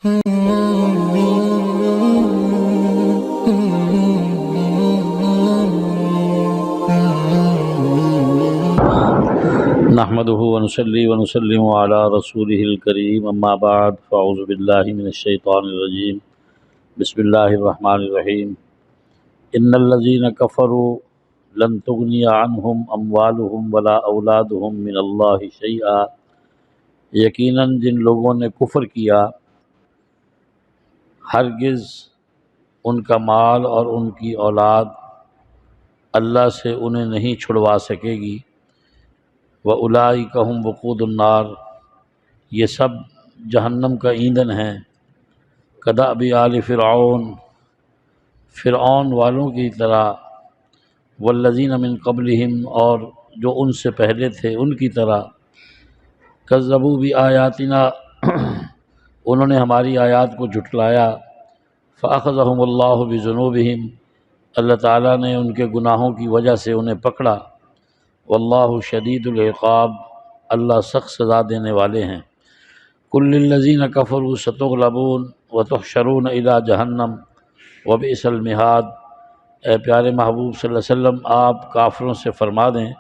نحمده ونصلي ونسلم على رسوله الكريم اما بعد فاعوذ بالله من الشيطان الرجيم بسم الله الرحمن الرحيم ان الذين كفروا لن تغني عنهم اموالهم ولا اولادهم من الله شيئا، یقیناً جن لوگوں نے کفر کیا ہرگز ان کا مال اور ان کی اولاد اللہ سے انہیں نہیں چھڑوا سکے گی۔ وَأُولَئِكَ هُمْ وَقُودُ النَّارِ، یہ سب جہنم کا ایندھن ہیں۔ كَدَأْبِ آلِ فرعون والوں کی طرح، وَالَّذِينَ مِن قَبْلِهِمْ اور جو ان سے پہلے تھے ان کی طرح، كَذَّبُوا بِآيَاتِنَا انہوں نے ہماری آیات کو جھٹلایا، فَأَخَذَهُمُ اللَّهُ بِذُنُوبِهِمْ اللہ تعالیٰ نے ان کے گناہوں کی وجہ سے انہیں پکڑا۔ واللہ شدید العقاب، اللہ سخت سزا دینے والے ہیں۔ قل للذین کفروا ستغلبون وتحشرون الی جہنم وبئس المہاد، اے پیارے محبوب صلی اللہ علیہ وسلم آپ کافروں سے فرما دیں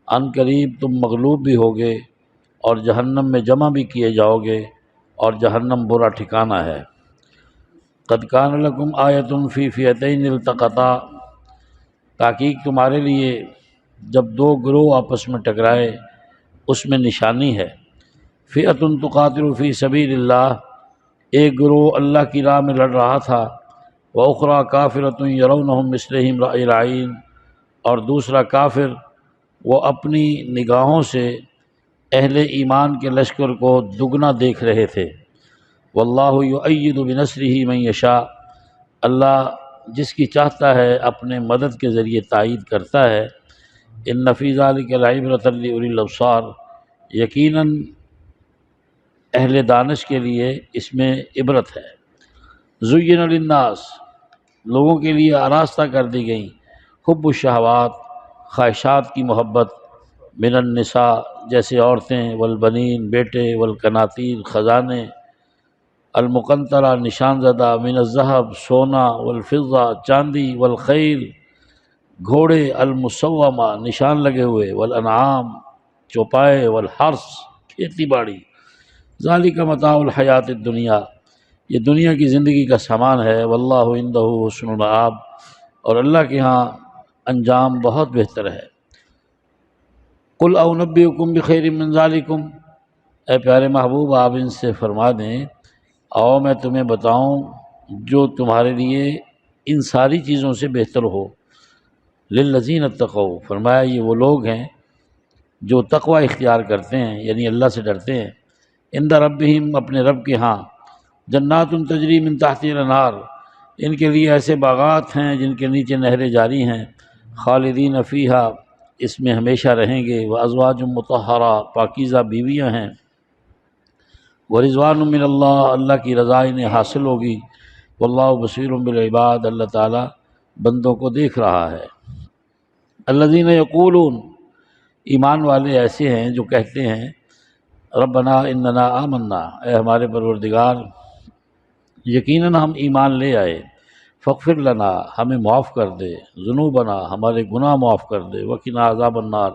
ان قریب تم مغلوب بھی ہوگے اور جہنم میں جمع بھی کیے جاؤ گے، اور جہنم برا ٹھکانہ ہے۔ قد کان لکم آیۃ فی فئتین التقطا، تحقیق تمہارے لیے جب دو گروہ آپس میں ٹکرائے اس میں نشانی ہے۔ فئۃ تقاتل فی سبیل اللہ، ایک گروہ اللہ کی راہ میں لڑ رہا تھا، وأخرى کافرۃ یرونہم مثلہم رأی العین، اور دوسرا کافر وہ اپنی نگاہوں سے اہل ایمان کے لشکر کو دگنا دیکھ رہے تھے۔ واللہ یؤید بنصرہ من یشاء، اللہ جس کی چاہتا ہے اپنے مدد کے ذریعے تائید کرتا ہے۔ ان فی ذلک لعبرۃ لأولی الابصار، یقیناً اہل دانش کے لیے اس میں عبرت ہے۔ زین للناس، لوگوں کے لیے آراستہ کر دی گئیں، حب الشہوات، خواہشات کی محبت، من النساء جیسے عورتیں، والبنین بیٹے، والقناطیر خزانے، المقنطرہ نشان زدہ، من الذہب سونا، والفضہ چاندی، والخیل گھوڑے، المسومہ نشان لگے ہوئے، والانعام چوپائے، والحرث کھیتی باڑی، ذالک متاع الحیات الدنیا، یہ دنیا کی زندگی کا سامان ہے۔ واللہ عندہ حسن المآب، اور اللہ کے ہاں انجام بہت بہتر ہے۔ قل اونبئکم بخیر من ذالکم، اے پیارے محبوب آپ ان سے فرما دیں آؤ میں تمہیں بتاؤں جو تمہارے لیے ان ساری چیزوں سے بہتر ہو۔ للذین اتقوا، فرمایا یہ وہ لوگ ہیں جو تقوی اختیار کرتے ہیں، یعنی اللہ سے ڈرتے ہیں۔ عند ربہم، اپنے رب کے ہاں، جنات تجری من تحتہا الانہار، ان کے لیے ایسے باغات ہیں جن کے نیچے نہریں جاری ہیں، خالدین فیہا، اس میں ہمیشہ رہیں گے، وازواج مطہرہ، پاکیزہ بیویاں ہیں، ورضوان من اللہ، اللہ کی رضا انہیں حاصل ہوگی، واللہ بصیر بالعباد، اللہ تعالیٰ بندوں کو دیکھ رہا ہے۔ الذین یقولون، ایمان والے ایسے ہیں جو کہتے ہیں ربنا اننا آمنا، اے ہمارے پروردگار یقیناً ہم ایمان لے آئے، فاغفر لنا، ہمیں معاف کر دے، ذنوبنا، ہمارے گناہ معاف کر دے، وقنا عذاب النار،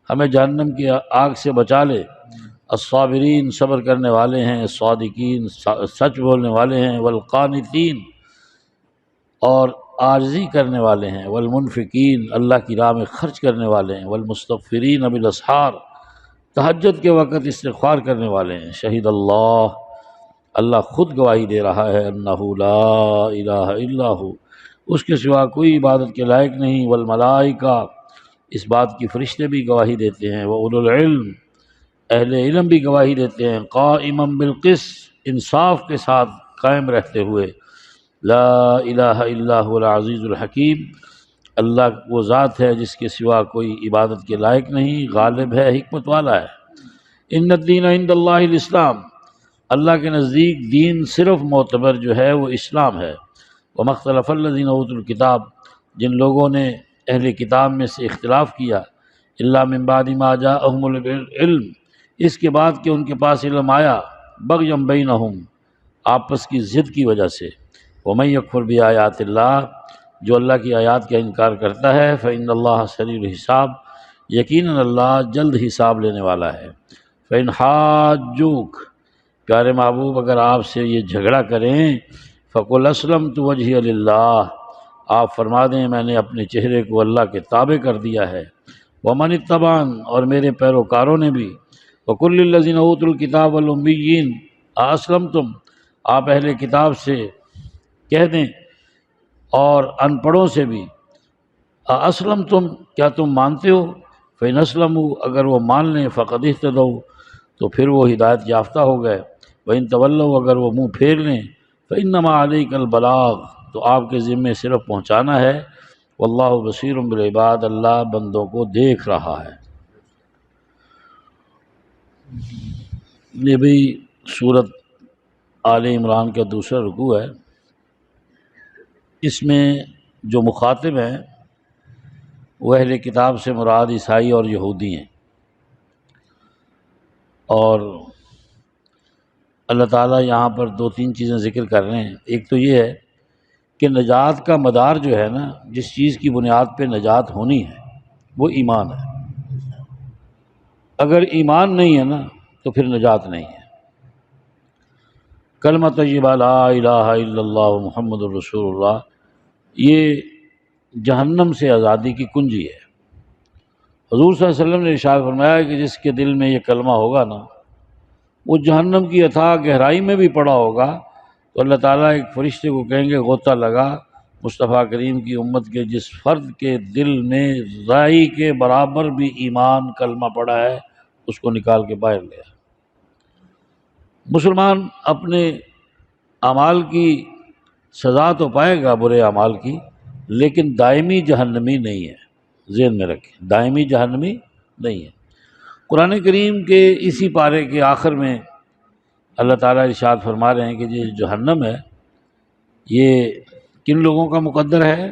ہمیں جہنم کی آگ سے بچا لے، الصابرین، صبر کرنے والے ہیں، الصادقین، سچ بولنے والے ہیں، والقانتین، اور عاجزی کرنے والے ہیں، والمنفقین، اللہ کی راہ میں خرچ کرنے والے ہیں، والمستغفرین بالاسحار، تہجد کے وقت استغفار کرنے والے ہیں۔ شہید اللہ، اللہ خود گواہی دے رہا ہے، انہ لا الہ الا ہو، اس کے سوا کوئی عبادت کے لائق نہیں، والملائکہ، اس بات کی فرشتے بھی گواہی دیتے ہیں، وَأُولُو العلم، اہل علم بھی گواہی دیتے ہیں، قائما بالقسط، انصاف کے ساتھ قائم رہتے ہوئے، لا الہ الا هو العزیز الحکیم، اللہ وہ ذات ہے جس کے سوا کوئی عبادت کے لائق نہیں، غالب ہے، حکمت والا ہے۔ ان الدین عند اللہ الاسلام، اللہ کے نزدیک دین صرف معتبر جو ہے وہ اسلام ہے۔ وما اختلف الذین اوتوا الکتاب، جن لوگوں نے اہل کتاب میں سے اختلاف کیا، الا من بعد ما جاءہم العلم، اس کے بعد کہ ان کے پاس علم آیا، بغیم بینہم، آپس کی ضد کی وجہ سے۔ وَمَن يَكْفُرْ بِآيَاتِ اللَّهِ، جو اللہ کی آیات کا انکار کرتا ہے، فَإِنَّ اللَّهَ سَرِيعُ الْحِسَابِ، یقیناً اللہ جلد حساب لینے والا ہے۔ فَإِنْ حَاجُّوكَ، پیارے محبوب اگر آپ سے یہ جھگڑا کریں، فَقُلْ أَسْلَمْتُ وَجْهِيَ لِلَّهِ، آپ فرما دیں میں نے اپنے چہرے کو اللہ کے تابع کر دیا ہے۔ وَمَنِ اتَّبَعَنِ، اور میرے پیروکاروں نے بھی۔ وَقُلْ لِلَّذِينَ أُوتُوا الْكِتَابَ وَالْأُمِّيِّينَ أَأَسْلَمْتُمْ، آپ اہل کتاب سے کہہ دیں اور ان پڑھوں سے بھی، أَأَسْلَمْتُمْ، کیا تم مانتے ہو؟ فَإِنْ أَسْلَمُوا، اگر وہ مان لیں، فَقَدِ اهْتَدَوْا، تو پھر وہ ہدایت یافتہ ہو گئے۔ وَإِنْ تَوَلَّوْا، اگر وہ منہ پھیر لیں، فَإِنَّمَا عَلَيْكَ الْبَلَاغُ، تو آپ کے ذمے صرف پہنچانا ہے۔ وَاللَّهُ بَصِيرٌ بِالْعِبَادِ، اللہ بندوں کو دیکھ رہا ہے۔ یہ بھی سورۃ آل عمران کا دوسرا رکوع ہے۔ اس میں جو مخاطب ہیں وہ اہل کتاب سے مراد عیسائی اور یہودی ہیں، اور اللہ تعالیٰ یہاں پر دو تین چیزیں ذکر کر رہے ہیں۔ ایک تو یہ ہے کہ نجات کا مدار جو ہے نا، جس چیز کی بنیاد پہ نجات ہونی ہے وہ ایمان ہے۔ اگر ایمان نہیں ہے نا تو پھر نجات نہیں ہے۔ کلمہ طیبہ لا الہ الا اللہ محمد الرسول اللہ، یہ جہنم سے آزادی کی کنجی ہے۔ حضور صلی اللہ علیہ وسلم نے ارشاد فرمایا کہ جس کے دل میں یہ کلمہ ہوگا نا، وہ جہنم کی اتھاہ گہرائی میں بھی پڑا ہوگا تو اللہ تعالیٰ ایک فرشتے کو کہیں گے غوطہ لگا مصطفیٰ کریم کی امت کے جس فرد کے دل میں رائی کے برابر بھی ایمان کلمہ پڑا ہے، اس کو نکال کے باہر لے آ۔ مسلمان اپنے اعمال کی سزا تو پائے گا، برے اعمال کی، لیکن دائمی جہنمی نہیں ہے، ذہن میں رکھیں، دائمی جہنمی نہیں ہے۔ قرآن کریم کے اسی پارے کے آخر میں اللہ تعالیٰ ارشاد فرما رہے ہیں کہ یہ جہنم ہے، یہ کن لوگوں کا مقدر ہے؟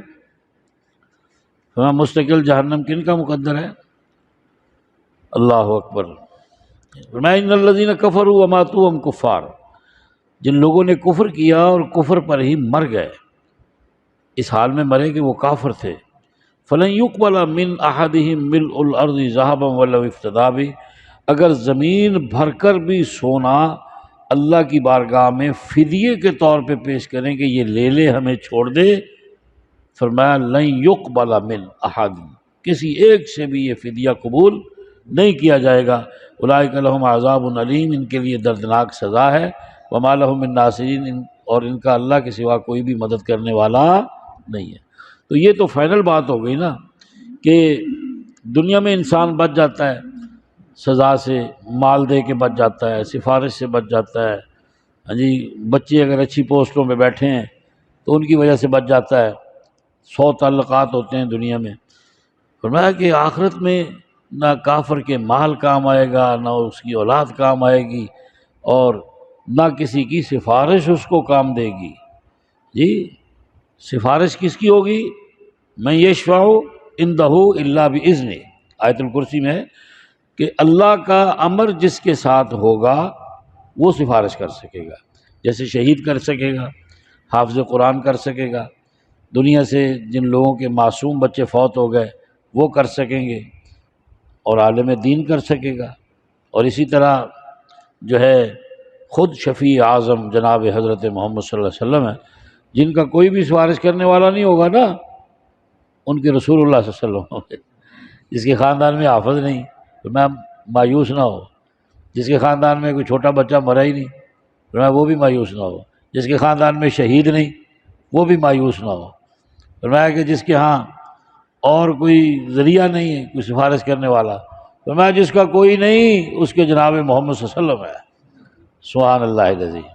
مستقل جہنم کن کا مقدر ہے؟ اللہ اکبر۔ فرمایا ان الذین کفروا وماتوا وهم کفار، جن لوگوں نے کفر کیا اور کفر پر ہی مر گئے، اس حال میں مرے کہ وہ کافر تھے، فلن یقبل من احدہم ملء الارض ذهبا ولو افتدی بہ، اگر زمین بھر کر بھی سونا اللہ کی بارگاہ میں فدیے کے طور پہ پیش کریں کہ یہ لے لے ہمیں چھوڑ دے، فرمایا لن یقبل من احد، کسی ایک سے بھی یہ فدیہ قبول نہیں کیا جائے گا۔ اولئک لہم عذاب علیم، ان کے لیے دردناک سزا ہے، وما لہم من ناصرین، اور ان کا اللہ کے سوا کوئی بھی مدد کرنے والا نہیں ہے۔ تو یہ تو فائنل بات ہو گئی نا کہ دنیا میں انسان بچ جاتا ہے سزا سے، مال دے کے بچ جاتا ہے، سفارش سے بچ جاتا ہے، ہاں جی، بچے اگر اچھی پوسٹوں پہ بیٹھے ہیں تو ان کی وجہ سے بچ جاتا ہے، 100 تعلقات ہوتے ہیں دنیا میں۔ فرمایا کہ آخرت میں نہ کافر کے مال کام آئے گا، نہ اس کی اولاد کام آئے گی، اور نہ کسی کی سفارش اس کو کام دے گی۔ جی، سفارش کس کی ہوگی؟ من یشفع عندہ الا باذنہ، آیت الکرسی میں ہے کہ اللہ کا امر جس کے ساتھ ہوگا وہ سفارش کر سکے گا، جیسے شہید کر سکے گا، حافظ قرآن کر سکے گا، دنیا سے جن لوگوں کے معصوم بچے فوت ہو گئے وہ کر سکیں گے، اور عالم دین کر سکے گا، اور اسی طرح جو ہے خود شفیع اعظم جناب حضرت محمد صلی اللہ علیہ وسلم ہے، جن کا کوئی بھی سفارش کرنے والا نہیں ہوگا نا، ان کے رسول اللہ صلی اللہ علیہ وسلم ہوں گے۔ جس کے خاندان میں حافظ نہیں تو میں مایوس نہ ہو، جس کے خاندان میں کوئی چھوٹا بچہ مرا ہی نہیں تو میں وہ بھی مایوس نہ ہو، جس کے خاندان میں شہید نہیں وہ بھی مایوس نہ ہو، فرمایا کہ جس کے ہاں اور کوئی ذریعہ نہیں ہے کوئی سفارش کرنے والا، فرمایا جس کا کوئی نہیں اس کے جناب محمد صلی اللہ علیہ وسلم ہے۔ سبحان اللہ العظیم۔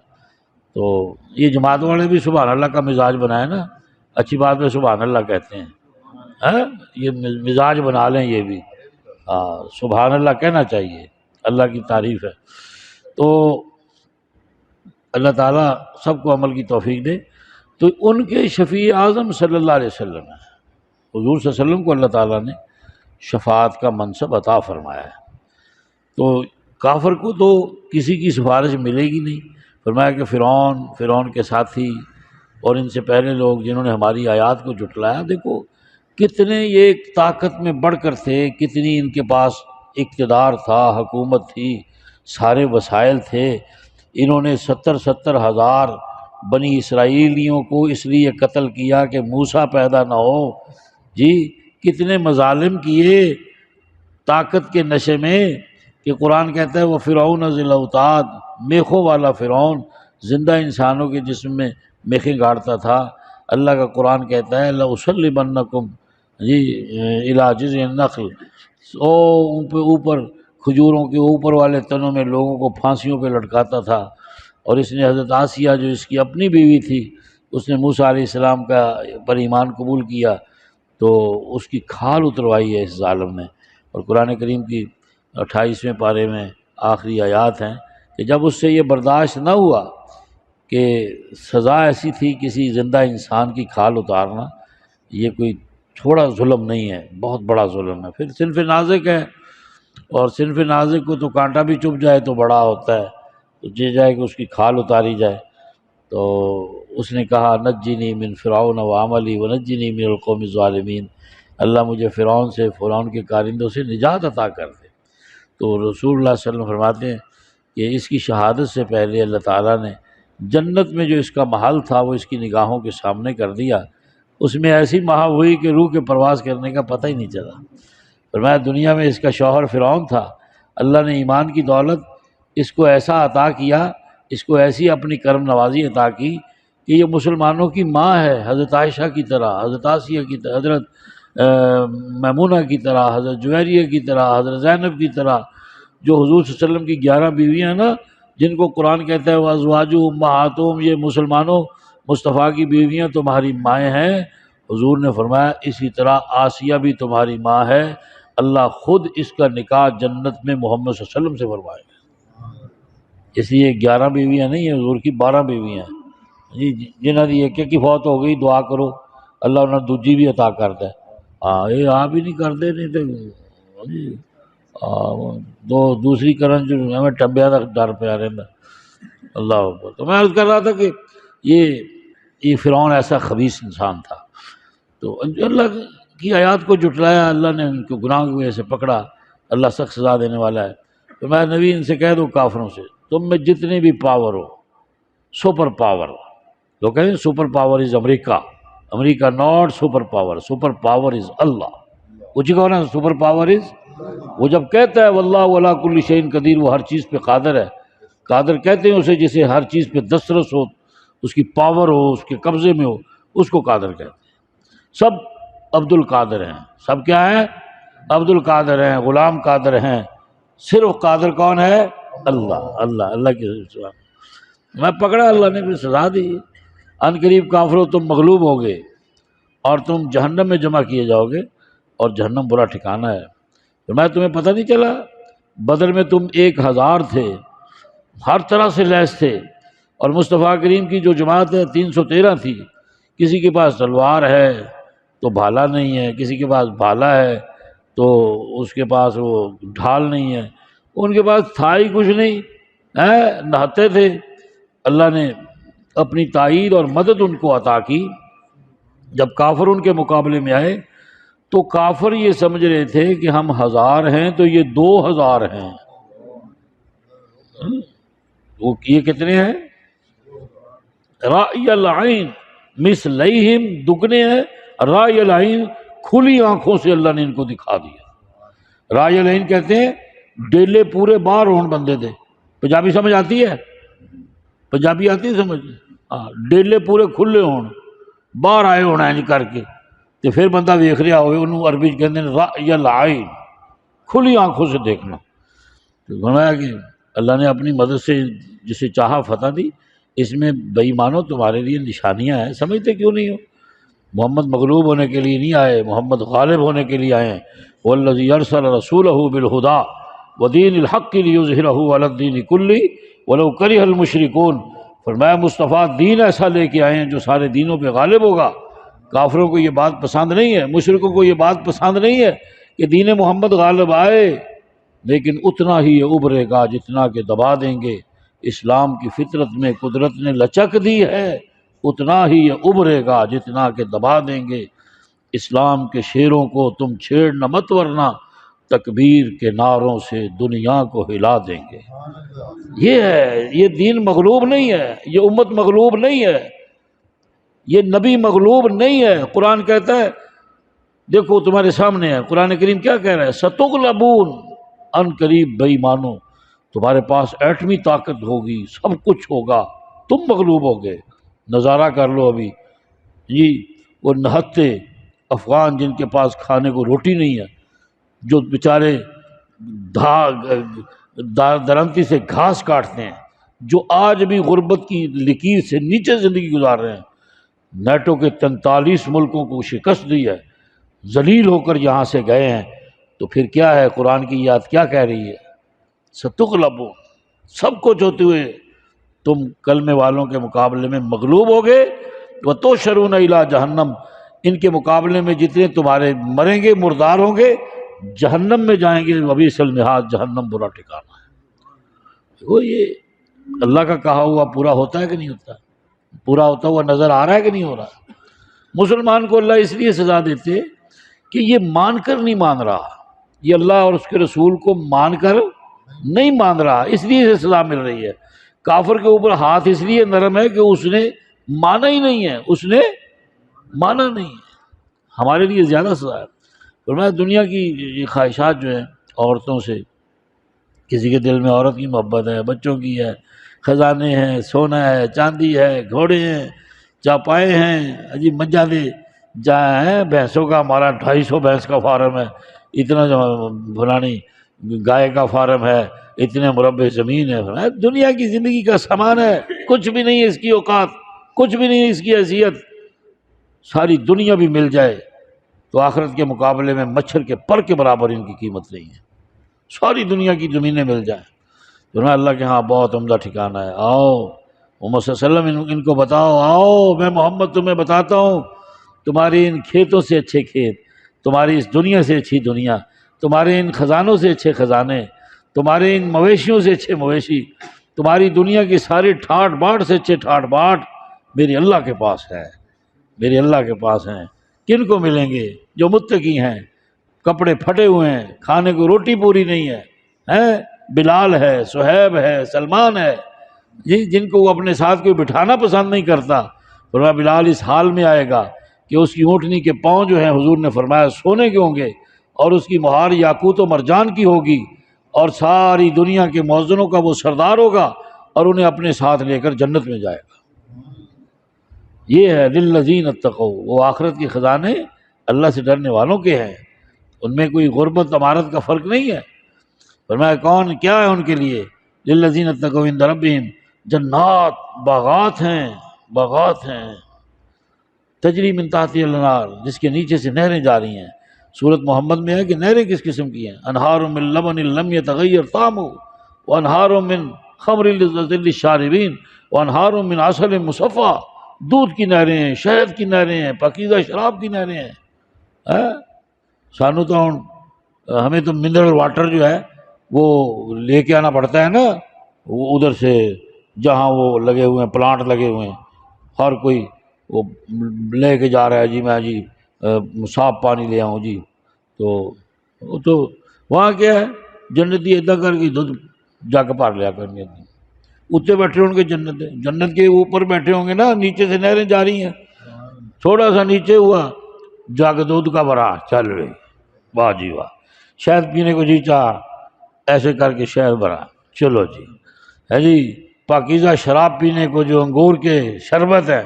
تو یہ جماعت والے بھی سبحان اللہ کا مزاج بنائے نا، اچھی بات میں سبحان اللہ کہتے ہیں، ہاں یہ مزاج بنا لیں، یہ بھی سبحان اللہ کہنا چاہیے، اللہ کی تعریف ہے۔ تو اللہ تعالیٰ سب کو عمل کی توفیق دے۔ تو ان کے شفیع اعظم صلی اللہ علیہ وسلم ہے، حضور صلی اللہ علیہ وسلم کو اللہ تعالیٰ نے شفاعت کا منصب عطا فرمایا ہے۔ تو کافر کو تو کسی کی سفارش ملے گی نہیں، فرمایا کہ فرعون کے ساتھی اور ان سے پہلے لوگ جنہوں نے ہماری آیات کو جھٹلایا، دیکھو کتنے یہ طاقت میں بڑھ کر تھے، کتنی ان کے پاس اقتدار تھا، حکومت تھی، سارے وسائل تھے۔ انہوں نے 70 ہزار بنی اسرائیلیوں کو اس لیے قتل کیا کہ موسیٰ پیدا نہ ہو۔ جی کتنے مظالم کیے طاقت کے نشے میں، کہ قرآن کہتا ہے وہ فرعون ذی الاوتاد، میخوں والا فرعون، زندہ انسانوں کے جسم میں میخیں گاڑتا تھا۔ اللہ کا قرآن کہتا ہے لَأُصَلِّبَنَّكُمْ جی اِلَىٰ جِذْعِ النَّخْلِ، اوپر کھجوروں کے اوپر والے تنوں میں لوگوں کو پھانسیوں پہ لٹکاتا تھا۔ اور اس نے حضرت آسیہ جو اس کی اپنی بیوی تھی، اس نے موسیٰ علیہ السلام کا پر ایمان قبول کیا تو اس کی کھال اتروائی ہے اس ظالم نے۔ اور قرآن کریم کی 28ویں پارے میں آخری آیات ہیں کہ جب اس سے یہ برداشت نہ ہوا کہ سزا ایسی تھی کسی زندہ انسان کی کھال اتارنا، یہ کوئی تھوڑا ظلم نہیں ہے، بہت بڑا ظلم ہے۔ پھر صنف نازک ہے، اور صنف نازک کو تو کانٹا بھی چبھ جائے تو بڑا ہوتا ہے، تو یہ جائے کہ اس کی کھال اتاری جائے۔ تو اس نے کہا نجنی من فرعون وعملی ونجنی من القوم الظالمین، اللہ مجھے فرعون سے، فرعون کے کارندوں سے نجات عطا کر دے۔ تو رسول اللہ صلی اللہ علیہ وسلم فرماتے ہیں کہ اس کی شہادت سے پہلے اللہ تعالیٰ نے جنت میں جو اس کا محل تھا وہ اس کی نگاہوں کے سامنے کر دیا، اس میں ایسی محو ہوئی کہ روح کے پرواز کرنے کا پتہ ہی نہیں چلا۔ فرمایا دنیا میں اس کا شوہر فرعون تھا، اللہ نے ایمان کی دولت اس کو ایسا عطا کیا، اس کو ایسی اپنی کرم نوازی عطا کی کہ یہ مسلمانوں کی ماں ہے، حضرت عائشہ کی طرح، حضرت آسیہ کی طرح، حضرت میمونہ کی طرح، حضرت جویریہ کی طرح، حضرت زینب کی طرح، جو حضور صلی اللہ علیہ وسلم کی 11 بیویاں ہیں نا، جن کو قرآن کہتا ہے وازواجہ امہاتہم، یہ مسلمانوں مصطفیٰ کی بیویاں تمہاری مائیں ہیں۔ حضور نے فرمایا اسی طرح آسیہ بھی تمہاری ماں ہے، اللہ خود اس کا نکاح جنت میں محمد صلی اللہ علیہ وسلم سے فرمائے گا۔ اس لیے 11 بیویاں نہیں ہیں، حضور کی 12 بیویاں ہیں جی، جنہاں دی ایک کی فوت ہو گئی دعا کرو اللہ انہیں دوجی بھی عطا کرتا ہے۔ یہ آپ ہی نہیں کرتے، نہیں تو جی دوسری کرن جو ہمیں ٹبیا تک ڈر پیا رہتا۔ اللہ اکبر۔ تو میں عرض کر رہا تھا کہ یہ فرعون ایسا خبیث انسان تھا، تو اللہ کی آیات کو جھٹلایا، اللہ نے ان کو گناہ کی وجہ سے پکڑا، اللہ سخت سزا دینے والا ہے۔ تو میں نبی ان سے کہہ دو کافروں سے، تم میں جتنے بھی پاور ہو، سپر پاور، لوگ کہیں سپر پاور از امریکہ، امریکہ not super power, super power is اللہ۔ وہ جی کہو نا سپر پاور از، وہ جب کہتا ہے واللہ ولا کل شیء قدیر، وہ ہر چیز پہ قادر ہے۔ قادر کہتے ہیں اسے جسے ہر چیز پہ دسترس ہو، اس کی پاور ہو، اس کے قبضے میں ہو، اس کو قادر کہتے ہیں۔ سب عبد القادر ہیں، سب کیا ہیں؟ عبد القادر ہیں، غلام قادر ہیں، صرف قادر کون ہے؟ اللہ کی سزا میں پکڑا، اللہ نے بھی سزا دی۔ ان قریب کافروں تم مغلوب ہوگے اور تم جہنم میں جمع کیے جاؤ گے، اور جہنم برا ٹھکانہ ہے۔ تو میں تمہیں پتہ نہیں چلا بدر میں تم 1000 تھے، ہر طرح سے لیس تھے، اور مصطفیٰ کریم کی جو جماعت ہے 313 تھی، کسی کے پاس تلوار ہے تو بھالا نہیں ہے، کسی کے پاس بھالا ہے تو اس کے پاس وہ ڈھال نہیں ہے، ان کے پاس تھا ہی کچھ نہیں، نہتے تھے۔ اللہ نے اپنی تائید اور مدد ان کو عطا کی۔ جب کافر ان کے مقابلے میں آئے تو کافر یہ سمجھ رہے تھے کہ ہم 1000 ہیں تو یہ 2000 ہیں۔ وہ یہ کتنے ہیں؟ رائی العین مثلیہم، دگنے ہیں، رائی العین کھلی آنکھوں سے اللہ نے ان کو دکھا دیا۔ رائی العین کہتے ہیں ڈیلے پورے باہر ہون بندے تھے۔ پنجابی سمجھ آتی ہے؟ پنجابی آتی ہے سمجھ؟ ڈیلے پورے کھلے ہون، باہر آئے ہونا ہے کر کے، تو پھر بندہ ویکھ رہا ہوئے، انہوں عربی کہتے ہیں رائی العین، کھلی آنکھوں سے دیکھنا۔ تو فرمایا کہ اللہ نے اپنی مدد سے جسے چاہا فتح دی۔ اس میں بے ایمانو تمہارے لیے نشانیاں ہیں، سمجھتے کیوں نہیں ہو؟ محمد مغلوب ہونے کے لیے نہیں آئے، محمد غالب ہونے کے لیے آئے ہیں۔ والذی ارسل رسولہ بالہدی ودین الحق لیظہرہ علی الدین کلہ ولو کرہ المشرکون۔ فرمایا مصطفیٰ دین ایسا لے کے آئے ہیں جو سارے دینوں پہ غالب ہوگا۔ کافروں کو یہ بات پسند نہیں ہے، مشرکوں کو یہ بات پسند نہیں ہے کہ دین محمد غالب آئے، لیکن اتنا ہی ابھرے گا جتنا کہ دبا دیں گے، اسلام کی فطرت میں قدرت نے لچک دی ہے، اتنا ہی یہ ابھرے گا جتنا کہ دبا دیں گے۔ اسلام کے شیروں کو تم چھیڑنا مت، ورنہ تکبیر کے نعروں سے دنیا کو ہلا دیں گے۔ یہ ہے، یہ دین مغلوب نہیں ہے، یہ امت مغلوب نہیں ہے، یہ نبی مغلوب نہیں ہے۔ قرآن کہتا ہے، دیکھو تمہارے سامنے ہے، قرآن کریم کیا کہہ رہا ہے؟ ستغلبون، ان قریب بے ایمانو تمہارے پاس ایٹمی طاقت ہوگی، سب کچھ ہوگا، تم مغلوب ہوگے۔ نظارہ کر لو ابھی جی، وہ نہتے افغان جن کے پاس کھانے کو روٹی نہیں ہے، جو بیچارے درنتی سے گھاس کاٹتے ہیں، جو آج بھی غربت کی لکیر سے نیچے زندگی گزار رہے ہیں، نیٹو کے 43 ملکوں کو شکست دی ہے، ذلیل ہو کر یہاں سے گئے ہیں، تو پھر کیا ہے؟ قرآن کی یاد کیا کہہ رہی ہے؟ ستغلبون، سب کچھ ہوتے ہوئے تم کلمے والوں کے مقابلے میں مغلوب ہوگے۔ وَتُحْشَرُونَ إِلَىٰ جہنم، ان کے مقابلے میں جتنے تمہارے مریں گے، مردار ہوں گے، جہنم میں جائیں گے۔ وَبِئْسَ الْمِہَادُ، جہنم برا ٹھکانہ ہے۔ وہ یہ اللہ کا کہا ہوا پورا ہوتا ہے کہ نہیں ہوتا؟ پورا ہوتا ہوا نظر آ رہا ہے کہ نہیں ہو رہا؟ مسلمان کو اللہ اس لیے سزا دیتے کہ یہ مان کر نہیں مان رہا، یہ اللہ اور اس کے رسول کو مان کر نہیں مان رہا، اس لیے اسے سزا مل رہی ہے۔ کافر کے اوپر ہاتھ اس لیے نرم ہے کہ اس نے مانا ہی نہیں ہے، اس نے مانا نہیں ہے، ہمارے لیے زیادہ سزا ہے۔ فرمایا دنیا کی یہ خواہشات جو ہیں عورتوں سے، کسی کے دل میں عورت کی محبت ہے، بچوں کی ہے، خزانے ہیں، سونا ہے، چاندی ہے، گھوڑے ہیں، چاپائے ہیں، عجیب مجالے جہاں ہیں، بھینسوں کا ہمارا 250 بھینس کا فارم ہے، اتنا فلانی گائے کا فارم ہے، اتنے مربع زمین ہے۔ دنیا کی زندگی کا سامان ہے، کچھ بھی نہیں ہے اس کی اوقات، کچھ بھی نہیں ہے اس کی حیثیت۔ ساری دنیا بھی مل جائے تو آخرت کے مقابلے میں مچھر کے پر کے برابر ان کی قیمت نہیں ہے۔ ساری دنیا کی زمینیں مل جائیں تو نا اللہ کے ہاں بہت عمدہ ٹھکانہ ہے۔ آؤ محمد صلی اللہ علیہ وسلم ان کو بتاؤ، آؤ میں محمد تمہیں بتاتا ہوں، تمہاری ان کھیتوں سے اچھے کھیت، تمہاری اس دنیا سے اچھی دنیا، تمہارے ان خزانوں سے اچھے خزانے، تمہارے ان مویشیوں سے اچھے مویشی، تمہاری دنیا کی ساری ٹھاٹ باٹ سے اچھے ٹھاٹ باٹ میرے اللہ کے پاس ہے، میرے اللہ کے پاس ہیں۔ کن کو ملیں گے؟ جو متقی ہیں، کپڑے پھٹے ہوئے ہیں، کھانے کو روٹی پوری نہیں ہے، بلال ہے، صہیب ہے، سلمان ہے، جن کو وہ اپنے ساتھ کوئی بٹھانا پسند نہیں کرتا۔ فرمایا بلال اس حال میں آئے گا کہ اس کی اونٹنی کے پاؤں جو ہیں حضور نے فرمایا سونے کے ہوں گے، اور اس کی مہار یاقوت و مرجان کی ہوگی، اور ساری دنیا کے مؤذنوں کا وہ سردار ہوگا، اور انہیں اپنے ساتھ لے کر جنت میں جائے گا۔ یہ ہے للذین اتقوا، وہ آخرت کے خزانے اللہ سے ڈرنے والوں کے ہیں، ان میں کوئی غربت امارت کا فرق نہیں ہے۔ فرمایا کون کیا ہے ان کے لیے؟ للذین اتقوا عند ربہم جنات، باغات ہیں، باغات ہیں، تجری من تحتہا الانہار، جس کے نیچے سے نہریں جا رہی ہیں۔ سورۃ محمد میں ہے کہ نہریں کس قسم کی ہیں؟ انہار من لبن لم یتغیر طعمہ وانہار من خمر لذۃ للشاربین وانہار من عسل مصفی، دودھ کی نہریں ہیں، شہد کی نہریں ہیں، پاکیزہ شراب کی نہریں ہیں۔ سانو تو ہمیں تو منرل واٹر جو ہے وہ لے کے آنا پڑتا ہے نا، وہ ادھر سے جہاں وہ لگے ہوئے ہیں، پلانٹ لگے ہوئے ہیں، ہر کوئی وہ لے کے جا رہا ہے جی، میں جی صاف پانی لے آؤں جی، تو وہاں کیا ہے؟ جنتی ادھا کر کے دودھ جگ بھر لیا کرنی، اتنے بیٹھے ہوں گے جنت کے اوپر بیٹھے ہوں گے نا، نیچے سے نہریں جا رہی ہیں، تھوڑا سا نیچے ہوا جگ دودھ کا بھرا چل رہی، واہ جی واہ، شہد پینے کو جی چاہ ایسے کر کے شہد بھرا، چلو جی ہے جی، پاکیزہ شراب پینے کو جو انگور کے شربت ہے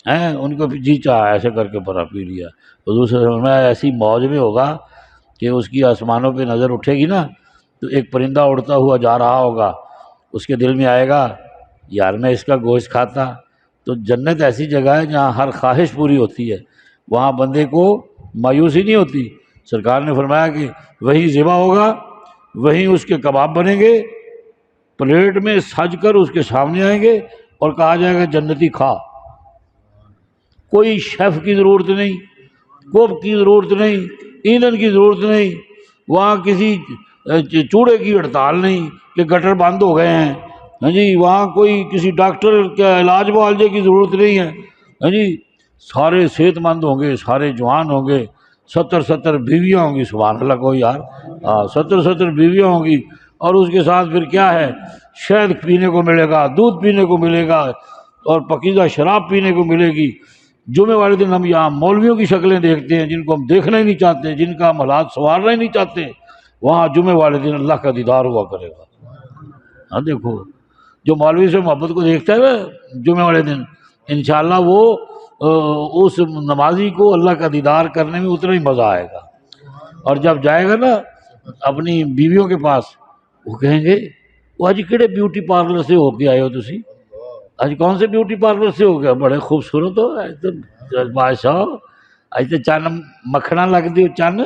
ان کو جی چاہ ایسے کر کے بھرا پی لیا۔ حضور صلی اللہ علیہ وسلم میں ایسی موج میں ہوگا کہ اس کی آسمانوں پہ نظر اٹھے گی نا تو ایک پرندہ اڑتا ہوا جا رہا ہوگا، اس کے دل میں آئے گا یار میں اس کا گوشت کھاتا۔ تو جنت ایسی جگہ ہے جہاں ہر خواہش پوری ہوتی ہے، وہاں بندے کو مایوسی نہیں ہوتی۔ سرکار نے فرمایا کہ وہی ذبح ہوگا، وہیں اس کے کباب بنیں گے، پلیٹ میں سج کر اس کے سامنے آئیں گے اور کہا جائے گا جنتی کھا۔ کوئی شیف کی ضرورت نہیں، کوک کی ضرورت نہیں، ایندھن کی ضرورت نہیں، وہاں کسی چوڑے کی ہڑتال نہیں کہ گٹر بند ہو گئے ہیں، ہاں جی وہاں کوئی کسی ڈاکٹر کا علاج معالجے کی ضرورت نہیں ہے، ہاں جی سارے صحت مند ہوں گے، سارے جوان ہوں گے، 70 بیویاں ہوں گی، سبحان اللہ کو یار، 70 بیویاں ہوں گی، اور اس کے ساتھ پھر کیا ہے، شہد پینے کو ملے گا، دودھ پینے کو ملے گا، اور پکیزہ شراب پینے کو ملے گی۔ جمعے والے دن ہم یہاں مولویوں کی شکلیں دیکھتے ہیں جن کو ہم دیکھنا ہی نہیں چاہتے، جن کا ہم حالات سنوارنا ہی نہیں چاہتے، وہاں جمعے والے دن اللہ کا دیدار ہوا کرے گا۔ ہاں دیکھو جو مولوی سے محبت کو دیکھتا ہے نا جمعے والے دن، انشاءاللہ وہ اس نمازی کو اللہ کا دیدار کرنے میں اتنا ہی مزہ آئے گا۔ اور جب جائے گا نا اپنی بیویوں کے پاس، وہ کہیں گے وہ آج کہڑے بیوٹی پارلر سے ہو کے آئے ہو تسی، آج کون سے بیوٹی پارلر سے ہو گیا، بڑے خوبصورت ہو، آج تو بادشاہ، آج تو چن مکھنا لگ دی، چن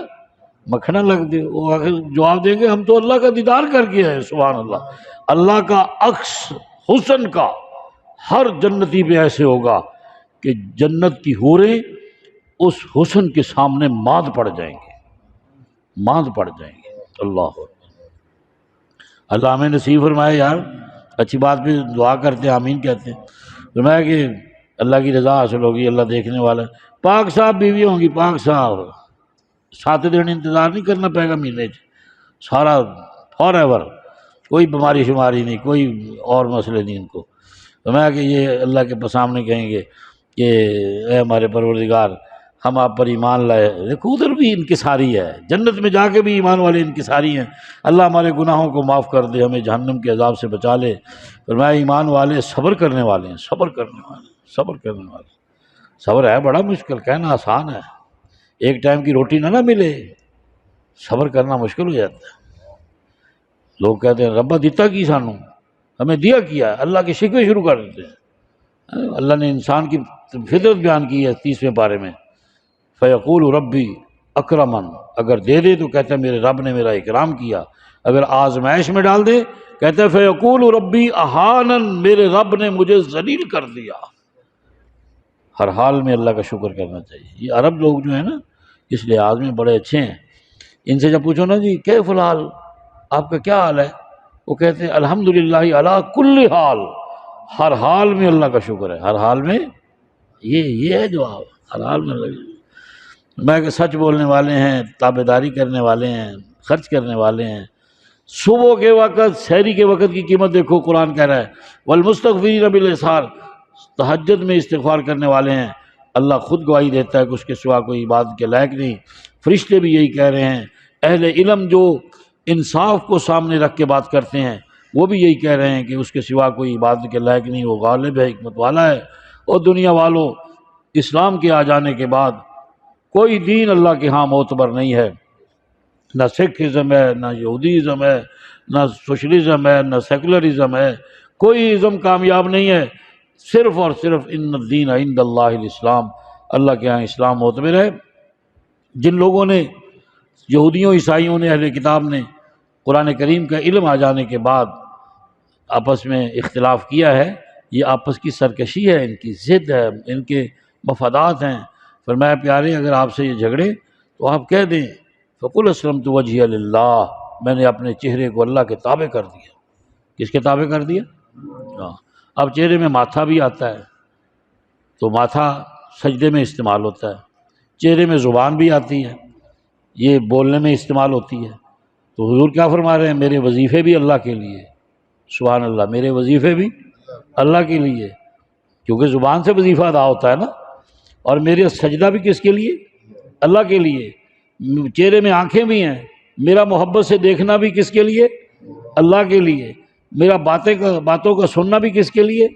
مکھنا لگ دی۔ وہ آخر جواب دیں گے ہم تو اللہ کا دیدار کر کے آئے۔ سبحان اللہ، اللہ کا عکس حسن کا ہر جنتی پہ ایسے ہوگا کہ جنت کی حوریں اس حسن کے سامنے مات پڑ جائیں گے، مات پڑ جائیں گے۔ اللہ اللہ ہمیں نصیب فرمائے یار، اچھی بات پہ دعا کرتے ہیں، آمین کہتے ہیں۔ فرمایا کہ اللہ کی رضا حاصل ہوگی، اللہ دیکھنے والا ہے۔ پاک صاحب بیوی ہوں گی، پاک صاحب، 7 دن انتظار نہیں کرنا پائے گا مہینے سارا فار ایور، کوئی بیماری شماری نہیں، کوئی اور مسئلے نہیں ان کو۔ فرمایا کہ یہ اللہ کے سامنے کہیں گے کہ اے ہمارے پروردگار ہم آپ پر ایمان لائے۔ دیکھو ادھر بھی انکساری ہے، جنت میں جا کے بھی ایمان والے انکساری ہیں۔ اللہ ہمارے گناہوں کو معاف کر دے، ہمیں جہنم کے عذاب سے بچا لے۔ فرمایا ایمان والے صبر کرنے والے ہیں، صبر کرنے والے، صبر کرنے والے۔ صبر ہے بڑا مشکل، کہنا آسان ہے، ایک ٹائم کی روٹی نہ ملے صبر کرنا مشکل ہو جاتا ہے۔ لوگ کہتے ہیں ربا دیتا کی سانو، ہمیں دیا کیا ہے، اللہ کے شکوے شروع کر دیتے ہیں۔ اللہ نے انسان کی فطرت بیان کی ہے 30ویں پارے میں، فیقول ربی اکرمن، اگر دے دے تو کہتا ہے میرے رب نے میرا اکرام کیا، اگر آزمائش میں ڈال دے کہتا ہے فیقول ربی اہانن، میرے رب نے مجھے ذلیل کر دیا۔ ہر حال میں اللہ کا شکر کرنا چاہیے۔ یہ عرب لوگ جو ہیں نا اس لحاظ میں بڑے اچھے ہیں، ان سے جب پوچھو نا جی کیف الحال، آپ کا کیا حال ہے، وہ کہتے ہیں الحمدللہ علی کل حال، ہر حال میں اللہ کا شکر ہے، ہر حال میں۔ یہ ہے جواب، ہر حال میں اللہ۔ میں کہ سچ بولنے والے ہیں، تابعداری کرنے والے ہیں، خرچ کرنے والے ہیں۔ صبح کے وقت، سحری کے وقت کی قیمت دیکھو، قرآن کہہ رہا ہے والمستغفرین بالاسحار، تہجد میں استغفار کرنے والے ہیں۔ اللہ خود گواہی دیتا ہے کہ اس کے سوا کوئی عبادت کے لائق نہیں، فرشتے بھی یہی کہہ رہے ہیں، اہل علم جو انصاف کو سامنے رکھ کے بات کرتے ہیں وہ بھی یہی کہہ رہے ہیں کہ اس کے سوا کوئی عبادت کے لائق نہیں، وہ غالب ہے، حکمت والا ہے۔ اور دنیا والوں، اسلام کے آ جانے کے بعد کوئی دین اللہ کے ہاں معتبر نہیں ہے، نہ سکھ ازم ہے، نہ یہودی ازم ہے، نہ سوشلزم ہے، نہ سیکولرزم ہے، کوئی ازم کامیاب نہیں ہے، صرف اور صرف ان الدین عند اللہ الاسلام، اللہ کے ہاں اسلام معتبر ہے۔ جن لوگوں نے، یہودیوں عیسائیوں نے، اہل کتاب نے قرآن کریم کا علم آ جانے کے بعد آپس میں اختلاف کیا ہے، یہ آپس کی سرکشی ہے، ان کی ضد ہے، ان کے مفادات ہیں۔ فرمایا پیارے اگر آپ سے یہ جھگڑے تو آپ کہہ دیں فقل اسلمت وجہی للہ، میں نے اپنے چہرے کو اللہ کے تابع کر دیا۔ کس کے تابع کر دیا؟ اب چہرے میں ماتھا بھی آتا ہے تو ماتھا سجدے میں استعمال ہوتا ہے، چہرے میں زبان بھی آتی ہے، یہ بولنے میں استعمال ہوتی ہے۔ تو حضور کیا فرما رہے ہیں؟ میرے وظیفے بھی اللہ کے لیے، سبحان اللہ، میرے وظیفے بھی اللہ کے لیے، کیونکہ زبان سے وظیفہ ادا ہوتا ہے نا، اور میرے سجدہ بھی کس کے لیے؟ اللہ کے لیے۔ چہرے میں آنکھیں بھی ہیں، میرا محبت سے دیکھنا بھی کس کے لیے؟ اللہ کے لیے۔ میرا باتوں کا سننا بھی کس کے لیے؟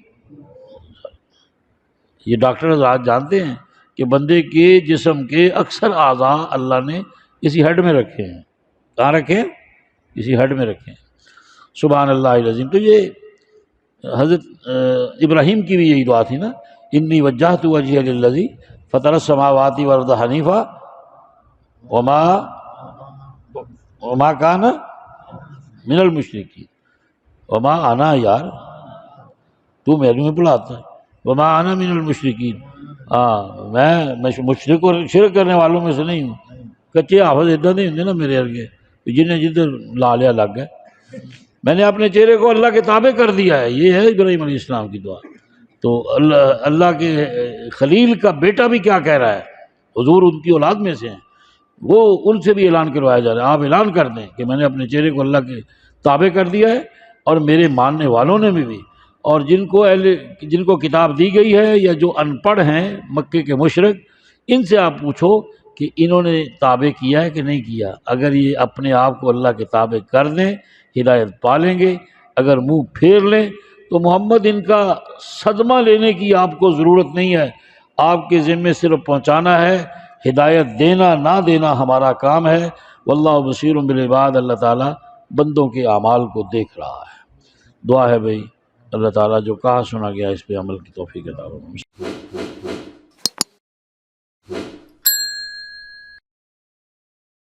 یہ ڈاکٹر حضرات جانتے ہیں کہ بندے کے جسم کے اکثر اعضاء اللہ نے کسی ہڈ میں رکھے ہیں۔ کہاں رکھے ہیں؟ کسی ہڈ میں رکھے ہیں۔ سبحان اللہ العظیم۔ تو یہ حضرت ابراہیم کی بھی یہی دعا تھی نا، انی وجہت وجہی للذی فطر السماوات والارض حنیفا وما کان من المشرکین، وما انا، یار تو میرے میں پڑھاتا ہے، وما انا من المشرکین، میں مشرک اور شرک کرنے والوں میں سے نہیں ہوں۔ کچے حافظ ادھر نہیں ہوں نا میرے ارگے جنہیں جدھر لا لیا لگ گئے۔ میں نے اپنے چہرے کو اللہ کے تابع کر دیا ہے، یہ ہے ابراہیم علیہ السلام کی دعا۔ تو اللہ کے خلیل کا بیٹا بھی کیا کہہ رہا ہے، حضور ان کی اولاد میں سے ہیں، وہ ان سے بھی اعلان کروایا جا رہا ہے، آپ اعلان کر دیں کہ میں نے اپنے چہرے کو اللہ کے تابع کر دیا ہے، اور میرے ماننے والوں نے بھی اور جن کو کتاب دی گئی ہے یا جو ان پڑھ ہیں مکے کے مشرک، ان سے آپ پوچھو کہ انہوں نے تابع کیا ہے کہ نہیں کیا۔ اگر یہ اپنے آپ کو اللہ کے تابع کر دیں ہدایت پالیں گے، اگر منہ پھیر لیں تو محمد ان کا صدمہ لینے کی آپ کو ضرورت نہیں ہے، آپ کے ذمے صرف پہنچانا ہے، ہدایت دینا نہ دینا ہمارا کام ہے۔ واللہ بصیر بالعباد، اللہ تعالیٰ بندوں کے اعمال کو دیکھ رہا ہے۔ دعا ہے بھائی اللہ تعالیٰ جو کہا سنا گیا اس پہ عمل کی توفیق عطا فرمائے۔